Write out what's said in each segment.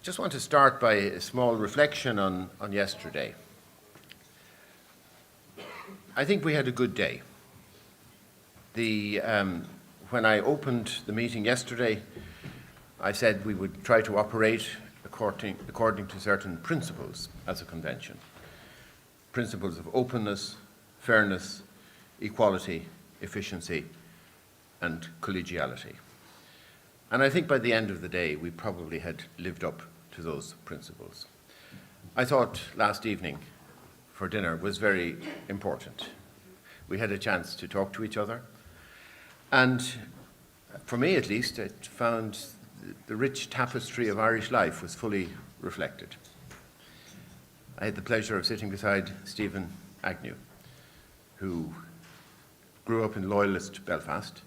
just want to start by a small reflection on yesterday. I think we had a good day. When I opened the meeting yesterday, I said we would try to operate according to certain principles as a convention. Principles of openness, fairness, equality, efficiency, and collegiality. And I think by the end of the day, we probably had lived up to those principles. I thought last evening for dinner was very important. We had a chance to talk to each other. And for me, at least, I found the rich tapestry of Irish life was fully reflected. I had the pleasure of sitting beside Stephen Agnew, who grew up in Loyalist Belfast,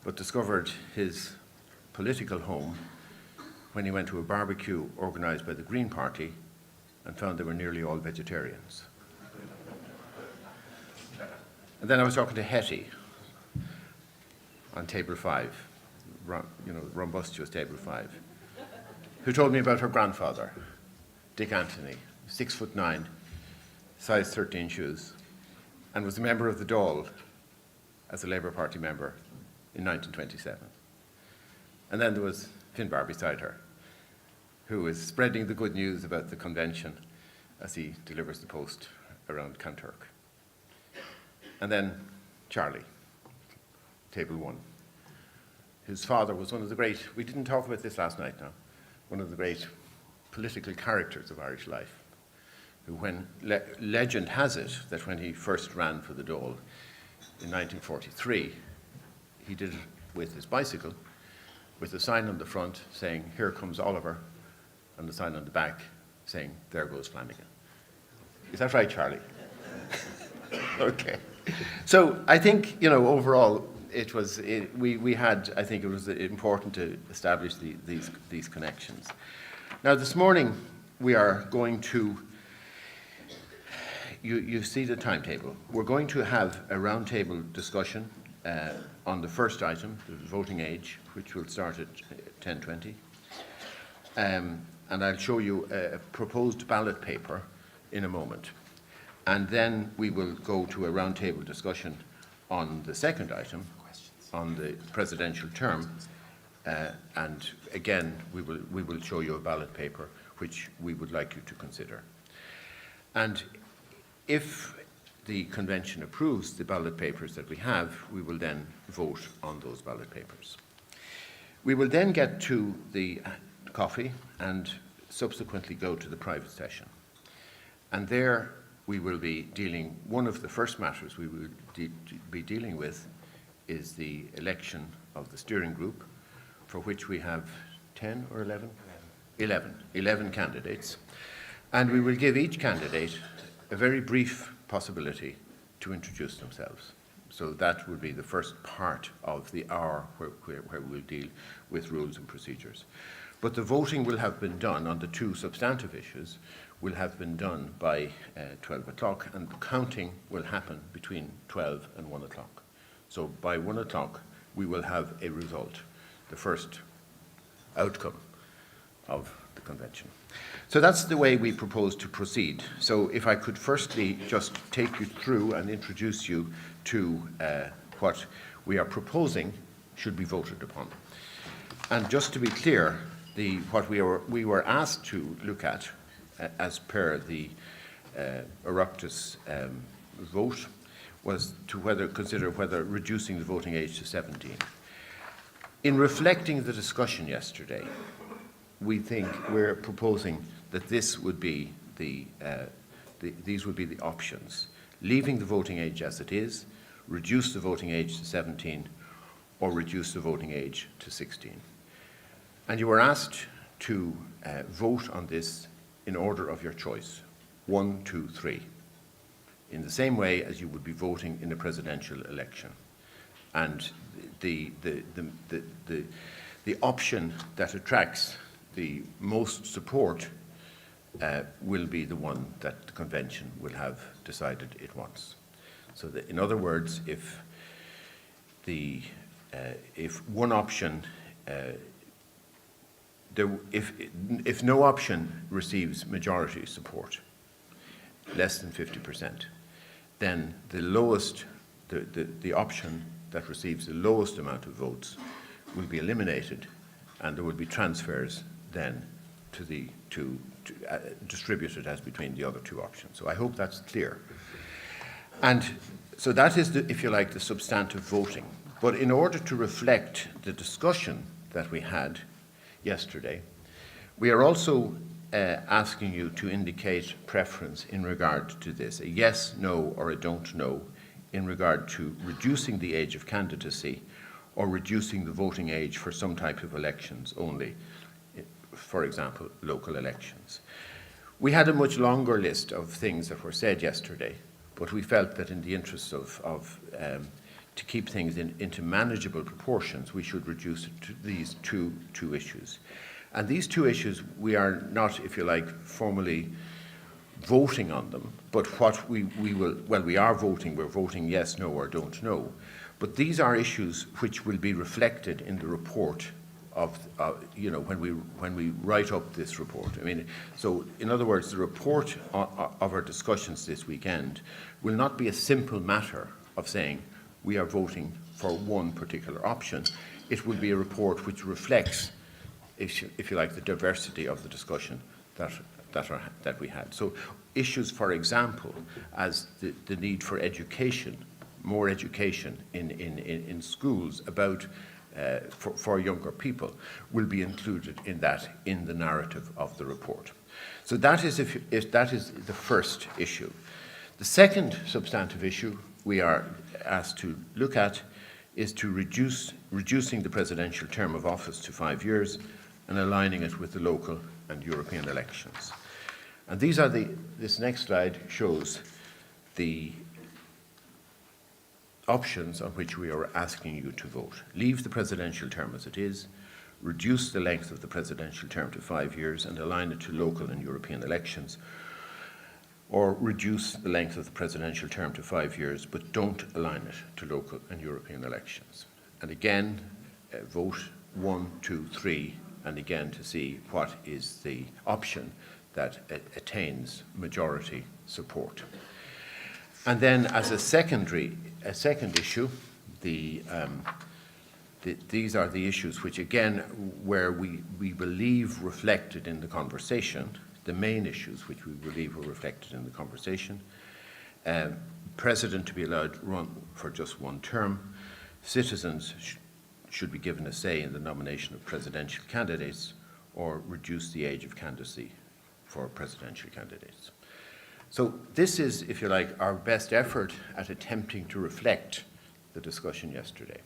but discovered his political home when he went to a barbecue organised by the Green Party and found they were nearly all vegetarians. And then I was talking to Hetty on table 5, rumbustious table 5, who told me about her grandfather, Dick Anthony, 6'9", size 13 shoes, and was a member of the Dáil as a Labour Party member in 1927. And then there was Finbar beside her, who is spreading the good news about the convention as he delivers the post around Kanturk. And then Charlie, table 1. His father was one of the great, we didn't talk about this last night now, one of the great political characters of Irish life, who when legend has it that when he first ran for the Dáil in 1943, he did it with his bicycle, with a sign on the front saying, "Here comes Oliver," and the sign on the back saying, "There goes Flanagan." Is that right, Charlie? Okay. So I think, overall, we had, I think it was important to establish these connections. Now, this morning, we are going to, you see the timetable. We're going to have a roundtable discussion on the first item, the voting age, which will start at 10:20. And I'll show you a proposed ballot paper in a moment. And then we will go to a roundtable discussion on the second item, on the presidential term. And again, we will show you a ballot paper, which we would like you to consider. And if the convention approves the ballot papers that we have, we will then vote on those ballot papers. We will then get to the coffee and subsequently go to the private session. And there we will be dealing, one of the first matters we will be dealing with is the election of the steering group, for which we have 10 or 11? 11 candidates. And we will give each candidate a very brief possibility to introduce themselves. So that will be the first part of the hour where we'll deal with rules and procedures. But the voting will have been done on the two substantive issues, will have been done by 12 o'clock, and the counting will happen between 12 and 1 o'clock. So by 1 o'clock, we will have a result, the first outcome of the convention. So that's the way we propose to proceed. So if I could firstly just take you through and introduce you to what we are proposing should be voted upon. And just to be clear, what we were asked to look at, as per the Oireachtas vote, was to consider whether reducing the voting age to 17. In reflecting the discussion yesterday, we think we're proposing that this would be these would be the options: leaving the voting age as it is, reduce the voting age to 17, or reduce the voting age to 16. And you were asked to vote on this in order of your choice, 1, 2, 3, in the same way as you would be voting in a presidential election. And the option that attracts the most support will be the one that the convention will have decided it wants. So that, in other words, if one option if no option receives majority support, less than 50%, then the option that receives the lowest amount of votes will be eliminated, and there will be transfers then distributed as between the other two options. So I hope that's clear. And so that is, if you like, the substantive voting. But in order to reflect the discussion that we had yesterday, we are also asking you to indicate preference in regard to this, a yes, no, or a don't know, in regard to reducing the age of candidacy or reducing the voting age for some type of elections only, for example, local elections. We had a much longer list of things that were said yesterday, but we felt that in the interests to keep things into manageable proportions, we should reduce it to these two issues. And these two issues, we are not, if you like, formally voting on them, but what we are voting, we're voting yes, no, or don't know. But these are issues which will be reflected in the report of, when we write up this report. I mean, so in other words, the report of our discussions this weekend will not be a simple matter of saying we are voting for one particular option. It will be a report which reflects, if you like, the diversity of the discussion that we had. So issues, for example, as the need for education, more education in schools about for younger people, will be included in the narrative of the report. So that is if that is the first issue. The second substantive issue we are asked to look at is to reducing the presidential term of office to 5 years and aligning it with the local and European elections. And this next slide shows the options on which we are asking you to vote. Leave the presidential term as it is, reduce the length of the presidential term to 5 years and align it to local and European elections, or reduce the length of the presidential term to 5 years, but don't align it to local and European elections. And again, vote 1, 2, 3, and again to see what is the option that attains majority support. And then as a second issue, these are the issues which, again, where we believe reflected in the conversation, the main issues which we believe were reflected in the conversation. President to be allowed to run for just one term. Citizens should be given a say in the nomination of presidential candidates, or reduce the age of candidacy for presidential candidates. So this is, if you like, our best effort at attempting to reflect the discussion yesterday.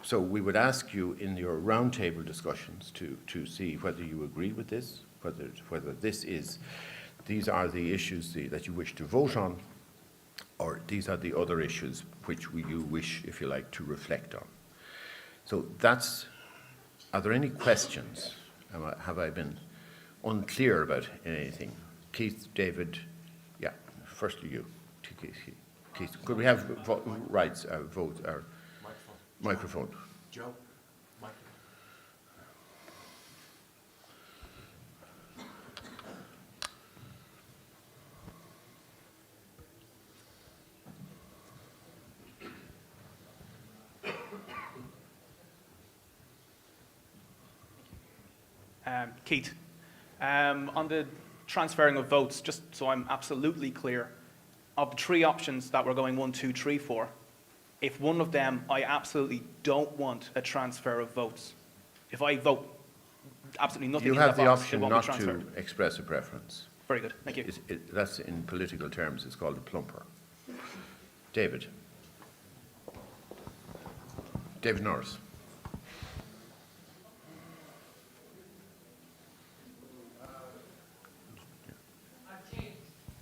So we would ask you in your roundtable discussions to see whether you agree with this, whether these are the issues that you wish to vote on, or these are the other issues which you wish, if you like, to reflect on. So are there any questions? Have I been unclear about anything? Keith, David, yeah, firstly you. Keith, could we have vote or microphone? Joe, Keith, on the transferring of votes, just so I'm absolutely clear, of the three options that we're going 1, 2, 3 for, if one of them I absolutely don't want a transfer of votes, if I vote absolutely nothing, you in have that the box, option it won't not be transferred. to express a preference. Very good, thank you. That's in political terms, it's called a plumper. David Norris.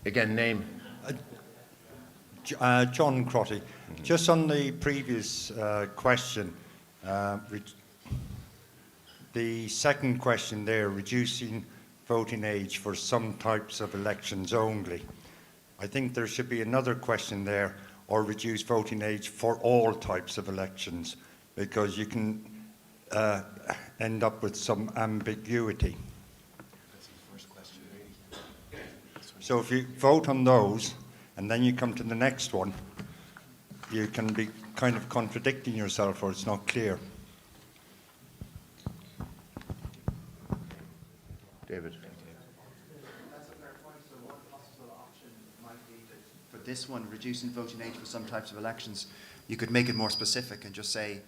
Again, name. John Crotty. Mm-hmm. Just on the previous question, the second question there, reducing voting age for some types of elections only. I think there should be another question there, or reduce voting age for all types of elections, because you can end up with some ambiguity. So if you vote on those and then you come to the next one, you can be kind of contradicting yourself or it's not clear. David? For this one, reducing voting age for some types of elections, you could make it more specific and just say,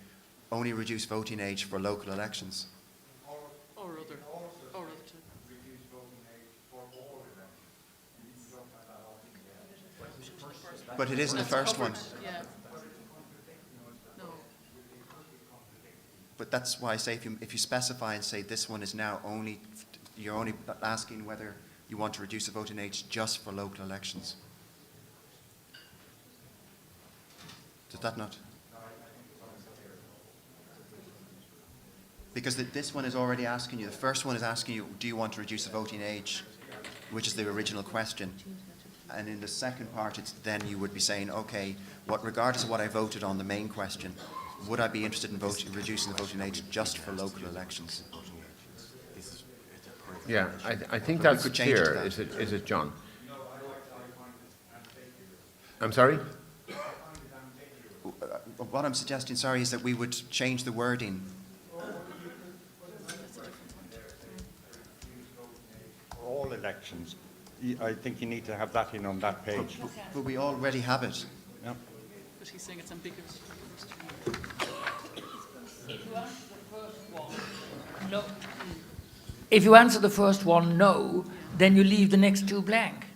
only reduce voting age for local elections. Or other two. But it isn't the first one. Yeah. No. But that's why I say if you specify and say this one is now only, you're only asking whether you want to reduce the voting age just for local elections. Does that not? Because this one is already asking you, the first one is asking you, do you want to reduce the voting age, which is the original question. And in the second part, it's then you would be saying, okay, regardless of what I voted on the main question, would I be interested in reducing the voting age just for local elections? Yeah, I think But we that's could change it to clear. that. Is it, John? I'm sorry? What I'm suggesting, sorry, is that we would change the wording. For all elections, I think you need to have that in on that page. But we already have it. Yeah. But he's saying it's ambiguous. No. If you answer the first one no, then you leave the next two blank.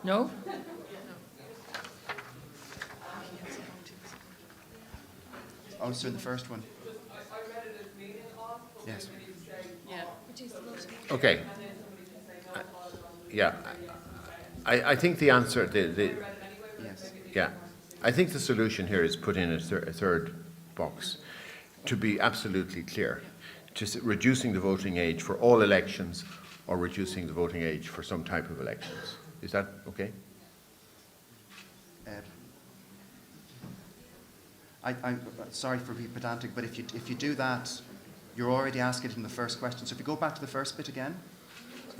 No? Also in the first one. Yes. Yeah. Okay. Yeah. I think the answer, Yes. yeah, I think the solution here is put in a third box to be absolutely clear, reducing the voting age for all elections or reducing the voting age for some type of elections. Is that okay? Ed. I'm sorry for being pedantic, but if you do that, you're already asking it in the first question. So if you go back to the first bit again,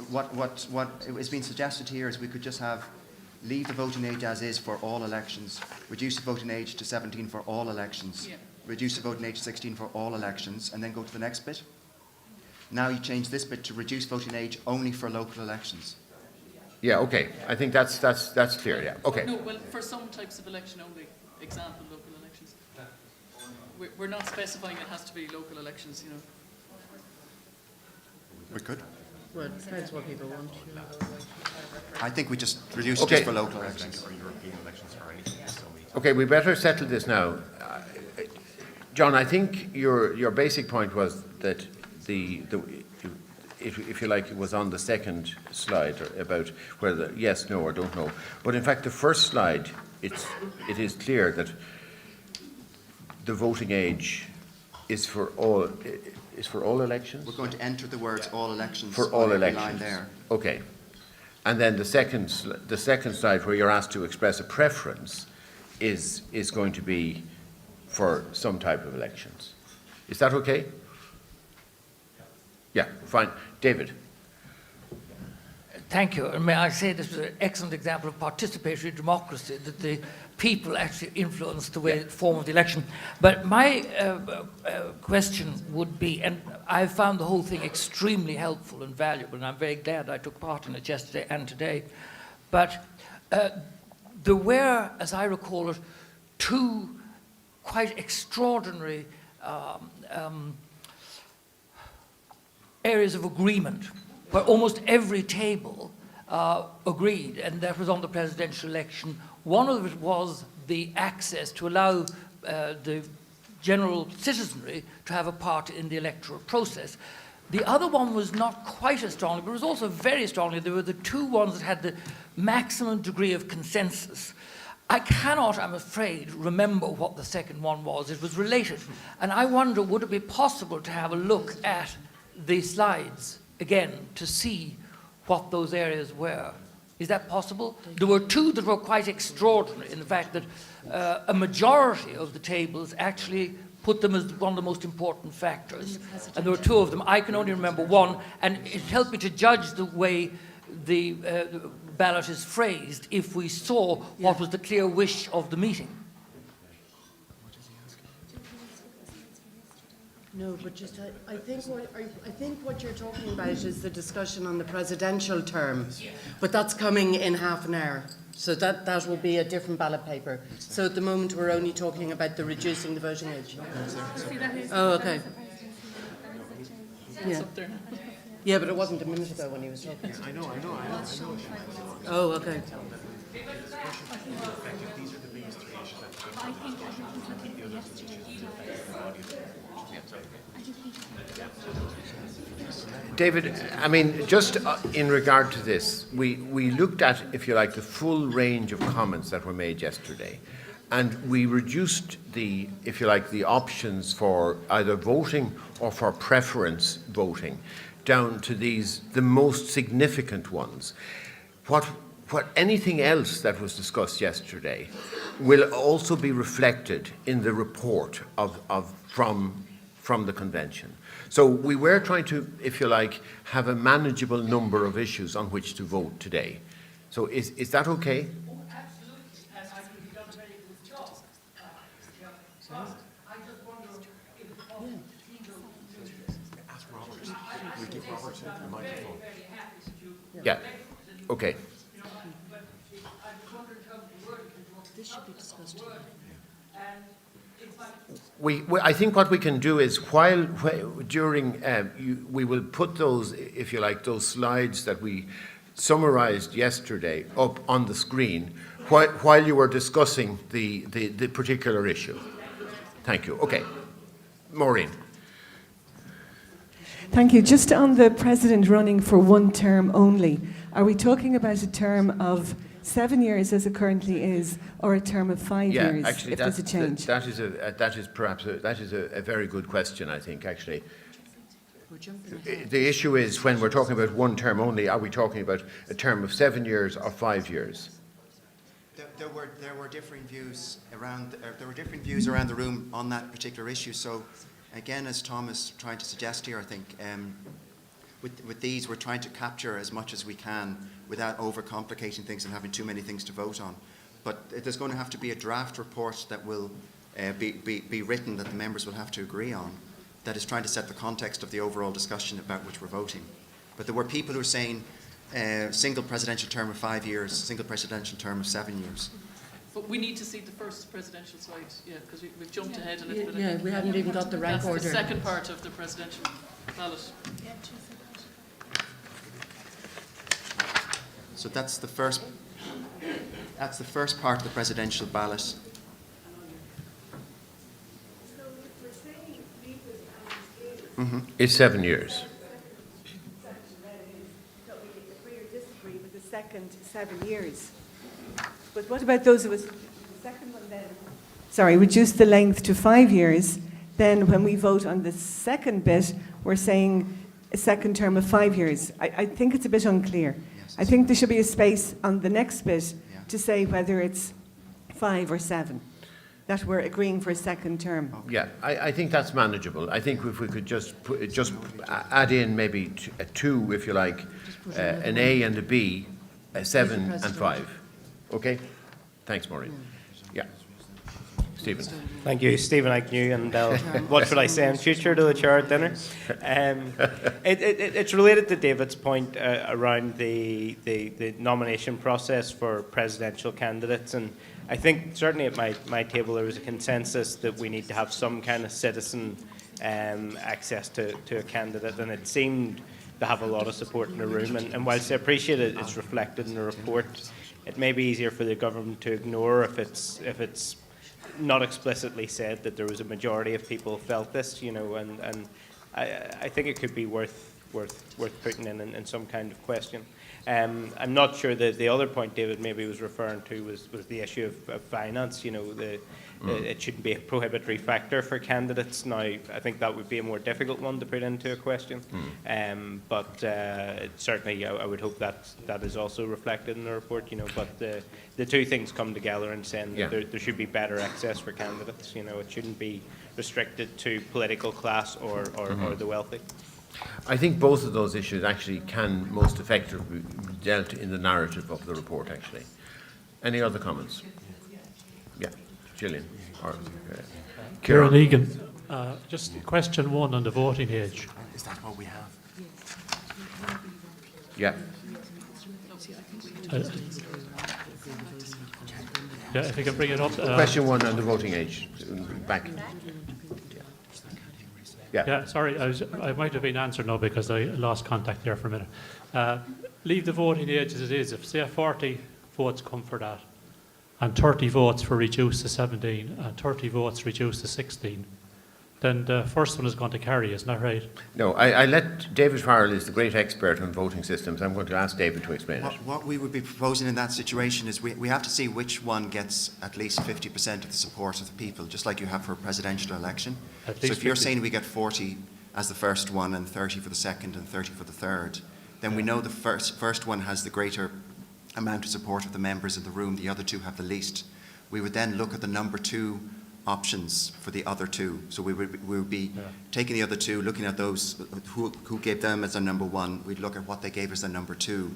what is being suggested here is we could just leave the voting age as is for all elections, reduce the voting age to 17 for all elections, Yeah. reduce the voting age to 16 for all elections, and then go to the next bit. Now you change this bit to reduce voting age only for local elections. Yeah, okay. I think that's clear, yeah. Okay. No, well, for some types of election only, example, local elections. We're not specifying it has to be local elections, you know. We could. Well, it depends what people want. You know. I think we just reduce it Okay. just for local elections. Okay, we better settle this now. John, I think your basic point was that if you like, it was on the second slide about whether yes, no, or don't know. But in fact, the first slide, it is clear that the voting age is for all elections. We're going to enter the words all elections For all on every elections. line there. Okay. And then the second slide where you're asked to express a preference is going to be for some type of elections. Is that okay? Yeah, fine. David. Thank you. And may I say this was an excellent example of participatory democracy, that the people actually influence the way form of the election. But my question would be, and I found the whole thing extremely helpful and valuable, and I'm very glad I took part in it yesterday and today. But there were, as I recall it, two quite extraordinary areas of agreement where almost every table agreed, and that was on the presidential election. One of it was the access to allow the general citizenry to have a part in the electoral process. The other one was not quite as strongly, but it was also very strongly. There were the two ones that had the maximum degree of consensus. I cannot, I'm afraid, remember what the second one was. It was related. And I wonder, would it be possible to have a look at the slides again to see what those areas were? Is that possible? There were two that were quite extraordinary in the fact that a majority of the tables actually put them as one of the most important factors. And there were two of them. I can only remember one, and it helped me to judge the way the ballot is phrased if we saw what was the clear wish of the meeting. No, but just, I think what you're talking about is the discussion on the presidential term, but that's coming in half an hour. So that will be a different ballot paper. So at the moment, we're only talking about the reducing the voting age. Oh, okay. It's Yeah. up there. Yeah, but it wasn't a minute ago when he was talking. I know. Oh, okay. David, I mean, just in regard to this, we looked at, if you like, the full range of comments that were made yesterday, and we reduced the, if you like, the options for either voting or for preference voting down to these, the most significant ones. What anything else that was discussed yesterday will also be reflected in the report from the convention. So we were trying to, if you like, have a manageable number of issues on which to vote today. So is that okay? Yeah, okay. This should be discussed today. I think what we can do is during, we will put those, if you like, those slides that we summarized yesterday up on the screen while you were discussing the particular issue. Thank you. Okay. Maureen. Thank you. Just on the president running for one term only, are we talking about a term of 7 years as it currently is, or a term of 5 years actually, if there's a change? that is a very good question, I think, actually. We're jumping ahead. The issue is, when we're talking about one term only, are we talking about a term of 7 years or 5 years? There were differing views around. There were different views around the room on that particular issue. So, again, as Tom is trying to suggest here, I think with these we're trying to capture as much as we can without overcomplicating things and having too many things to vote on. But there's going to have to be a draft report that will be written that the members will have to agree on, that is trying to set the context of the overall discussion about which we're voting. But there were people who were saying single presidential term of 5 years, single presidential term of 7 years. But we need to see the first presidential slide, yeah, because we've jumped ahead a little bit. I Yeah, think. we haven't even got the rank That's order. the second part of the presidential ballot. So that's the first part of the presidential ballot. It's 7 years. Agree or disagree with the second 7 years. But what about those who was, the second one then? Sorry, reduce the length to 5 years. Then when we vote on the second bit, we're saying a second term of 5 years. I think it's a bit unclear. Yes. I think there should be a space on the next bit Yeah. to say whether it's 5 or 7, that we're agreeing for a second term. Yeah, I think that's manageable. I think if we could just add in maybe a 2, if you like, an A and a B, a 7 and 5. Okay? Thanks, Maureen. Yeah. Stephen. Thank you, Stephen Agnew, and what should I say in future to the chair at dinner? It's related to David's point around the nomination process for presidential candidates, and I think certainly at my table there was a consensus that we need to have some kind of citizen access to a candidate, and it seemed to have a lot of support in the room, and whilst I appreciate it's reflected in the report, it may be easier for the government to ignore if it's not explicitly said that there was a majority of people felt this, you know, and I think it could be worth putting in some kind of question. I'm not sure that the other point David maybe was referring to was the issue of finance. You know, it shouldn't be a prohibitory factor for candidates. Now, I think that would be a more difficult one to put into a question. But certainly, I would hope that is also reflected in the report. You know, but the two things come together in saying that there should be better access for candidates. You know, it shouldn't be restricted to political class or the wealthy? I think both of those issues actually can most effectively be dealt in the narrative of the report, actually. Any other comments? Yeah, Gillian. Or, Kieran Egan. Just question one on the voting age. Is that what we have? Yeah. Yeah, if you can bring it up. Question one on the voting age. Back. Yeah. Yeah, sorry, I might have been answered now because I lost contact there for a minute. Leave the voting age as it is. If, say, 40 votes come for that, and 30 votes for reduce to 17, and 30 votes reduce to 16, then the first one is going to carry, isn't that right? No, I let David Farrell is the great expert on voting systems. I'm going to ask David to explain it. What we would be proposing in that situation is we have to see which one gets at least 50% of the support of the people, just like you have for a presidential election. At So least if you're 50. saying we get 40 as the first one and 30 for the second and 30 for the third, then we know the first one has the greater amount of support of the members in the room, the other two have the least. We would then look at the number two options for the other two. So we would be taking the other two, looking at those who gave them as their number one. We'd look at what they gave as their number two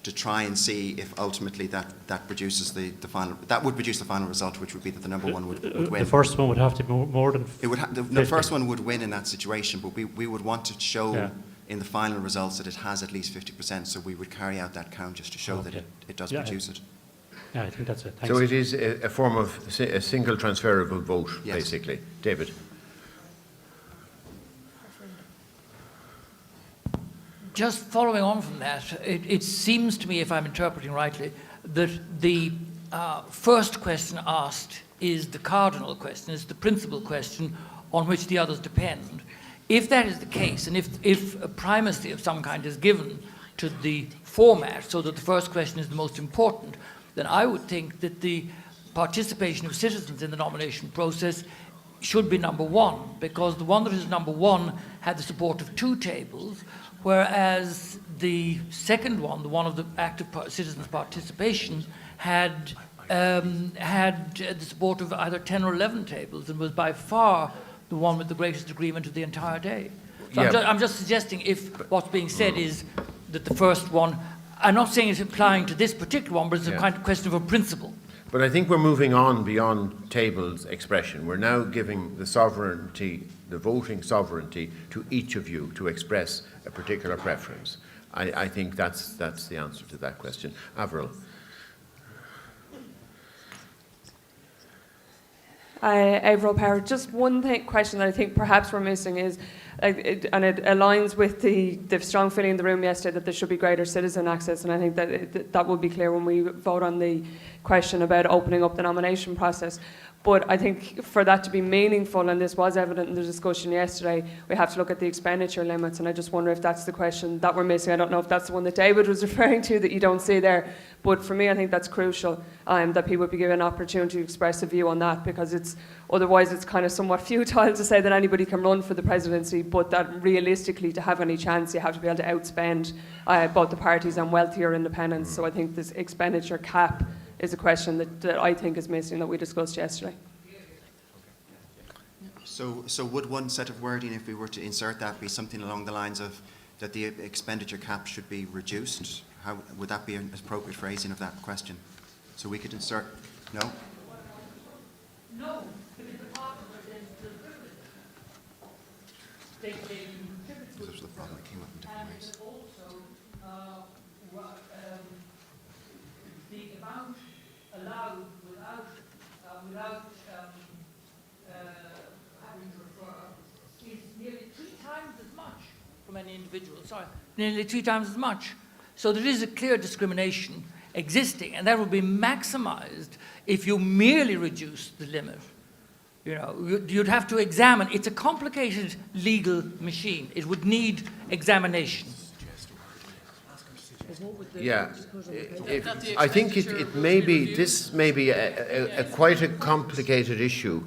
to try and see if ultimately that produces the final. That would produce the final result, which would be that the number one would win. The first one would have to be more than It would the 50. first one would win in that situation, but we would want to show Yeah. in the final results that it has at least 50%. So we would carry out that count just to show that Okay. it does Yeah. produce it. Yeah, I think that's it. Thanks. So it is a form of a single transferable vote, Yes. basically. David. Just following on from that, it seems to me, if I'm interpreting rightly, that the first question asked is the cardinal question, is the principal question on which the others depend. If that is the case, and if a primacy of some kind is given to the format, so that the first question is the most important, then I would think that the participation of citizens in the nomination process should be number one, because the one that is number one had the support of two tables, whereas the second one, the one of the active citizens' participation, had the support of either 10 or 11 tables, and was by far the one with the greatest agreement of the entire day. So Yeah. I'm just suggesting, if what's being said is that the first one, I'm not saying it's applying to this particular one, but it's a kind of question of a principle. But I think we're moving on beyond tables expression. We're now giving the sovereignty, the voting sovereignty, to each of you to express a particular preference. I think that's the answer to that question. Avril. Avril Power. Just one question that I think perhaps we're missing is, and it aligns with the strong feeling in the room yesterday that there should be greater citizen access, and I think that that will be clear when we vote on the question about opening up the nomination process. But I think for that to be meaningful, and this was evident in the discussion yesterday, we have to look at the expenditure limits, and I just wonder if that's the question that we're missing. I don't know if that's the one that David was referring to that you don't see there, but for me I think that's crucial, that people be given an opportunity to express a view on that, because otherwise it's kind of somewhat futile to say that anybody can run for the presidency, but that realistically to have any chance you have to be able to outspend both the parties and wealthier independents. So I think this expenditure cap is a question that I think is missing, that we discussed yesterday. So would one set of wording, if we were to insert that, be something along the lines of that the expenditure cap should be reduced? How would that be an appropriate phrasing of that question? So we could insert, no? No, because the partner is This was the problem that came up in different ways. also the amount allowed without having to refer is nearly 3 times as much from any individual. Sorry, nearly 3 times as much. So there is a clear discrimination existing, and that will be maximized if you merely reduce the limit. You know, you'd have to examine. It's a complicated legal machine. It would need examination. Yeah, I think it may be, this may be a quite a complicated issue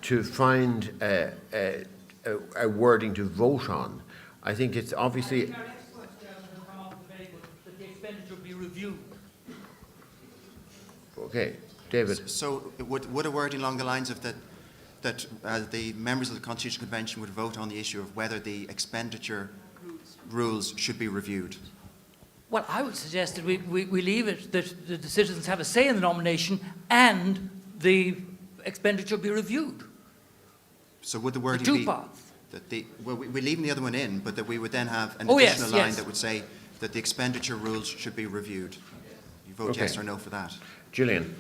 to find a wording to vote on. I think it's obviously. That the expenditure be reviewed. Okay, David. So would a wording along the lines of that that the members of the Constitutional Convention would vote on the issue of whether the expenditure rules should be reviewed. Well, I would suggest that we leave it that the citizens have a say in the nomination and the expenditure be reviewed. So would the wording Two be parts. that we're leaving the other one in, but that we would then have an Oh, yes, additional line yes. that would say that the expenditure rules should be reviewed? You vote Okay. yes or no for that? Gillian.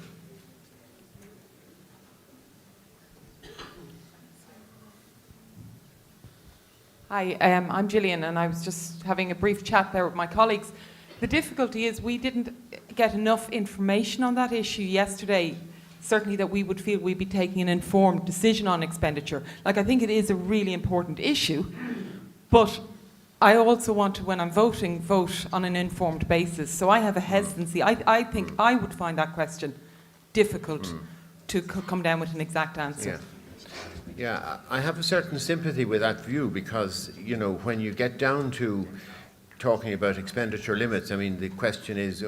Hi, I'm Gillian, and I was just having a brief chat there with my colleagues. The difficulty is we didn't get enough information on that issue yesterday, certainly that we would feel we'd be taking an informed decision on expenditure. Like, I think it is a really important issue, but I also want to, when I'm voting, vote on an informed basis. So I have a hesitancy. I think I would find that question difficult to come down with an exact answer. Yeah. Yeah, I have a certain sympathy with that view because, you know, when you get down to talking about expenditure limits, I mean, the question is,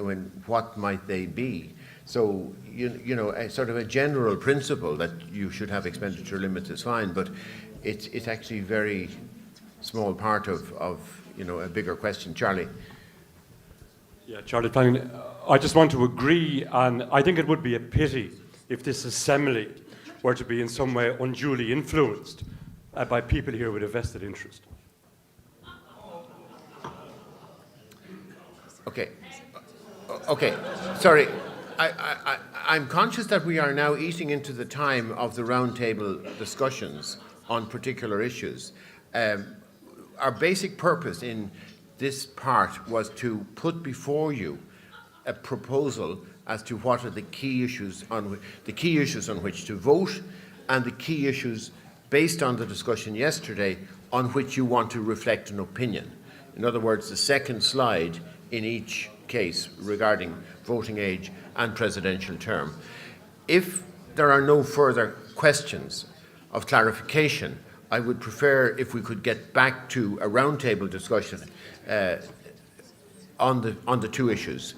what might they be? So, you know, a sort of a general principle that you should have expenditure limits is fine, but it's actually a very small part of you know, a bigger question. Charlie? Yeah, Charlie Flanagan, I just want to agree, and I think it would be a pity if this assembly were to be in some way unduly influenced by people here with a vested interest. Okay. Okay. Sorry. I'm conscious that we are now eating into the time of the roundtable discussions on particular issues. Our basic purpose in this part was to put before you a proposal as to what are the key issues on which to vote, and the key issues based on the discussion yesterday on which you want to reflect an opinion. In other words, the second slide in each case regarding voting age and presidential term. If there are no further questions of clarification, I would prefer if we could get back to a roundtable discussion on the two issues.